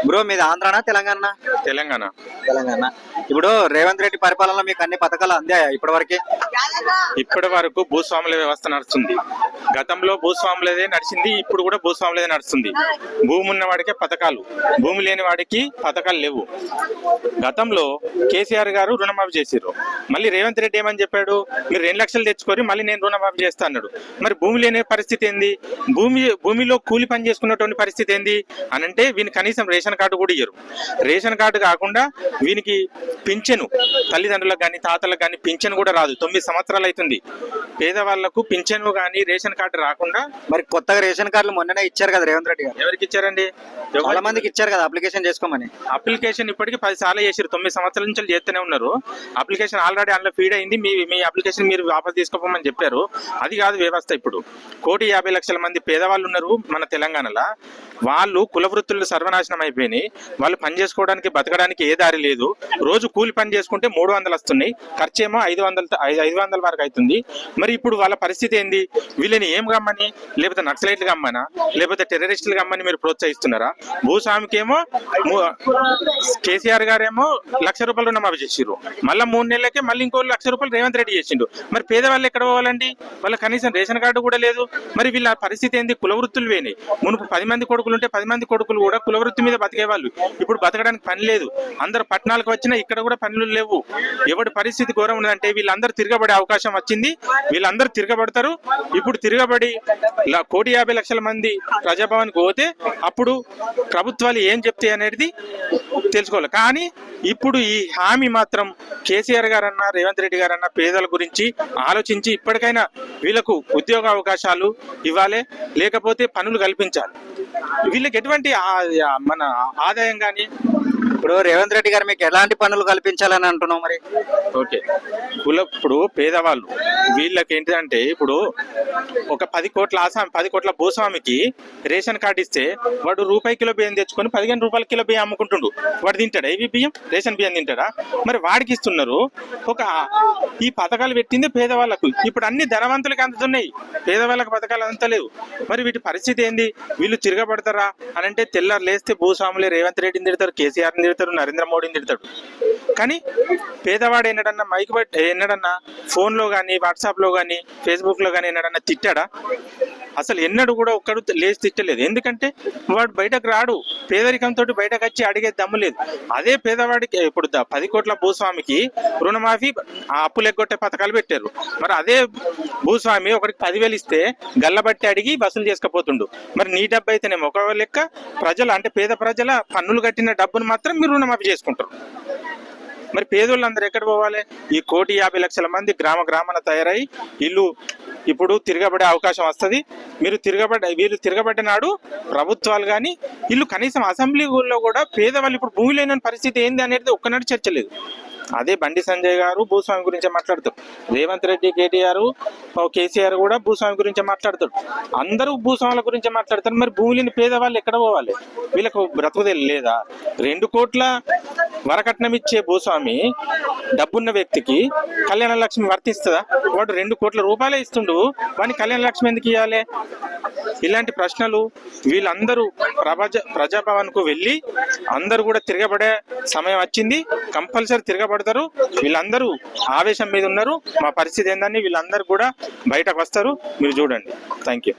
Bro మీది ఆంధ్రానా తెలంగాణ? తెలంగాణ. తెలంగాణ. ఇప్పుడు రేవంత్ రెడ్డి పరిపాలనలో మీకు అన్ని పథకాలు అందాయా ఇప్పటివరకు? ఇప్పటి వరకు భూస్వాముల వ్యవస్థ నడుస్తుంది. గతంలో భూస్వాములదే నడిచింది, ఇప్పుడు కూడా భూస్వాములదే నడుస్తుంది. భూమి ఉన్న వాడికే పథకాలు, భూమి లేని వాడికి పథకాలు లేవు. గతంలో కేసీఆర్ గారు రుణమాఫీ చేసిర్రు. మళ్ళీ రేవంత్ రెడ్డి ఏమని చెప్పాడు, మీరు 2 లక్షలు తెచ్చుకొని మళ్ళీ నేను రుణమాఫీ చేస్తా అన్నాడు. మరి భూమి లేని పరిస్థితి ఏంది? భూమిలో కూలి పని చేసుకున్నటువంటి పరిస్థితి ఏంది అని అంటే వీనికి కనీసం రేషన్ కార్డు కూడా ఇయ్యరు. రేషన్ కార్డు కాకుండా వీనికి పింఛను, తల్లిదండ్రులకు కానీ తాతలకు కానీ పింఛను కూడా రాదు. 9 సంవత్సరాలు అవుతుంది పేదవాళ్లకు పింఛను కానీ రేషన్ కార్డు రాకుండా. మరి కొత్తగా రేషన్ కార్డులు మొన్ననే ఇచ్చారు కదా రేవంత్ రెడ్డి గారు. ఎవరికి ఇచ్చారండి? చాలా మందికి ఇచ్చారు కదా అప్లికేషన్ చేసుకోమని. అప్లికేషన్ ఇప్పటికి 10 సార్లు చేసారు. 9 సంవత్సరాల నుంచి చేస్తూనే ఉన్నారు. అప్లికేషన్ ఆల్రెడీ అందులో ఫీడ్ అయింది. మీ అప్లికేషన్ మీరు వాపస్ తీసుకోమని చెప్పారు. అది కాదు వ్యవస్థ. ఇప్పుడు 1,50,00,000 మంది పేదవాళ్ళు ఉన్నారు మన తెలంగాణలో. వాళ్ళు కుల వృత్తులు సర్వనాశనం అయిపోయినాయి. వాళ్ళు పని చేసుకోవడానికి బతకడానికి ఏ దారి లేదు. రోజు కూలి పని చేసుకుంటే 300 వస్తున్నాయి, ఖర్చేమో 500 వరకు అవుతుంది. మరి ఇప్పుడు వాళ్ళ పరిస్థితి ఏంది? వీళ్ళని ఏం గమ్మని, లేకపోతే నక్సలైట్లు గమ్మనా, లేకపోతే టెర్రరిస్టులు గమ్మని మీరు ప్రోత్సహిస్తున్నారా? భూస్వామికేమో కేసీఆర్ గారేమో ₹1,00,000 రుణమాఫీ చేసిర్రు. మళ్ళీ 3 నెలలకే మళ్ళీ ఇంకో ₹1,00,000 రేవంత్ రెడ్డి చేసిండు. మరి పేదవాళ్ళు ఎక్కడ పోవాలండి? వాళ్ళ కనీసం రేషన్ కార్డు కూడా లేదు. మరి వీళ్ళ పరిస్థితి ఏంది? కుల వృత్తులు వేని మునుపు 10 మంది కొడుకులు ఉంటే 10 మంది కొడుకులు కూడా కుల వృత్తి మీద బతికేవాళ్ళు. ఇప్పుడు బతకడానికి పని లేదు. అందరు పట్టణాలకు వచ్చినా ఇక్కడ కూడా పనులు లేవు. ఎవరి పరిస్థితి ఘోరం ఉన్నదంటే వీళ్ళందరూ తిరగబడే అవకాశం వచ్చింది. వీళ్ళందరూ తిరగబడతారు. ఇప్పుడు తిరగబడి 1,50,00,000 మంది ప్రజాభవన్కి పోతే అప్పుడు ప్రభుత్వాలు ఏం చెప్తాయి అనేది తెలుసుకోవాలి. కానీ ఇప్పుడు ఈ హామీ మాత్రం కేసీఆర్ గారన్నా రేవంత్ రెడ్డి గారన్నా పేదల గురించి ఆలోచించి ఇప్పటికైనా వీళ్ళకు ఉద్యోగ అవకాశాలు ఇవ్వాలి, లేకపోతే పనులు కల్పించాలి. వీళ్ళకి ఎటువంటి మన ఆదాయం కానీ. ఇప్పుడు రేవంత్ రెడ్డి గారు మీకు ఎలాంటి పనులు కల్పించాలని అంటున్నాం మరి? ఓకే, ఇప్పుడు పేదవాళ్ళు వీళ్ళకి ఏంటిదంటే ఇప్పుడు ఒక 10 కోట్ల భూస్వామికి రేషన్ కార్డు ఇస్తే వాడు రూపాయి కిలో బియ్యం తెచ్చుకొని 15 రూపాయల కిలో బియ్యం అమ్ముకుంటుండు. వాడు తింటాడా ఇవి బియ్యం? రేషన్ బియ్యం తింటాడా? మరి వాడికి ఇస్తున్నారు. ఈ పథకాలు పెట్టింది పేదవాళ్ళకు. ఇప్పుడు అన్ని ధనవంతులకి అందుతున్నాయి, పేదవాళ్ళకి పథకాలు అంతలేవు. మరి వీటి పరిస్థితి ఏంది? వీళ్ళు తిరగబడతారా అని అంటే తెల్లారు లేస్తే భూస్వాములే రేవంత్ రెడ్డిని తిడతారు, కేసీఆర్ని తిడతారు, నరేంద్ర మోడీని తిడతాడు. కానీ పేదవాడు ఎన్నడన్నా మైక్ బట్టి ఎన్నడన్నా ఫోన్లో కానీ వాట్సాప్లో కానీ ఫేస్బుక్లో కానీ ఎన్నడన్నా తిట్టాడా? అసలు ఎన్నడూ కూడా ఒక్కడు లేచి తిట్టలేదు. ఎందుకంటే వాడు బయటకు రాడు. పేదరికంతో బయటకు వచ్చి అడిగే దమ్ము లేదు. అదే పేదవాడికి ఇప్పుడు 10 కోట్ల భూస్వామికి రుణమాఫీ అప్పులు ఎగ్గొట్టే పథకాలు పెట్టారు. మరి అదే భూస్వామి ఒకరికి 10,000 ఇస్తే గల్లబట్టి అడిగి వసూలు చేసుకపోతుండు. మరి నీ డబ్బు అయితేనేమో ఒక లెక్క, ప్రజలు అంటే పేద ప్రజల పన్నులు కట్టిన డబ్బును మాత్రం మీరు రుణమాఫీ చేసుకుంటారు. మరి పేదోళ్ళందరూ ఎక్కడ పోవాలి? ఈ 1,50,00,000 మంది గ్రామాన తయారై ఇల్లు ఇప్పుడు తిరగబడే అవకాశం వస్తుంది. వీళ్ళు తిరగబడ్డ నాడు ప్రభుత్వాలు కానీ ఇల్లు కనీసం అసెంబ్లీలో కూడా పేదవాళ్ళు ఇప్పుడు భూమి లేని పరిస్థితి ఏంది అనేది ఒక్కనాడు చర్చ లేదు. అదే బండి సంజయ్ గారు భూస్వామి గురించే మాట్లాడతారు. రేవంత్ రెడ్డి, కేసీఆర్ కూడా భూస్వామి గురించే మాట్లాడతాడు. అందరూ భూస్వాముల గురించే మాట్లాడతారు. మరి భూమి లేని పేదవాళ్ళు ఎక్కడ పోవాలి? వీళ్ళకు బ్రతుకుదే లేదా? 2 కోట్ల వరకట్నం ఇచ్చే భూస్వామి డబ్బున్న వ్యక్తికి కళ్యాణ లక్ష్మి వర్తిస్తుందా? వాడు 2 కోట్ల రూపాయలే ఇస్తుండు, వాడిని కళ్యాణ లక్ష్మి ఎందుకు ఇవ్వాలి? ఇలాంటి ప్రశ్నలు వీళ్ళందరూ ప్రజాభవన్కు వెళ్ళి అందరూ కూడా తిరగబడే సమయం వచ్చింది. కంపల్సరీ తిరగబడతారు. వీళ్ళందరూ ఆవేశం మీద ఉన్నారు. మా పరిస్థితి ఏందని వీళ్ళందరూ కూడా బయటకు వస్తారు. మీరు చూడండి. Thank you.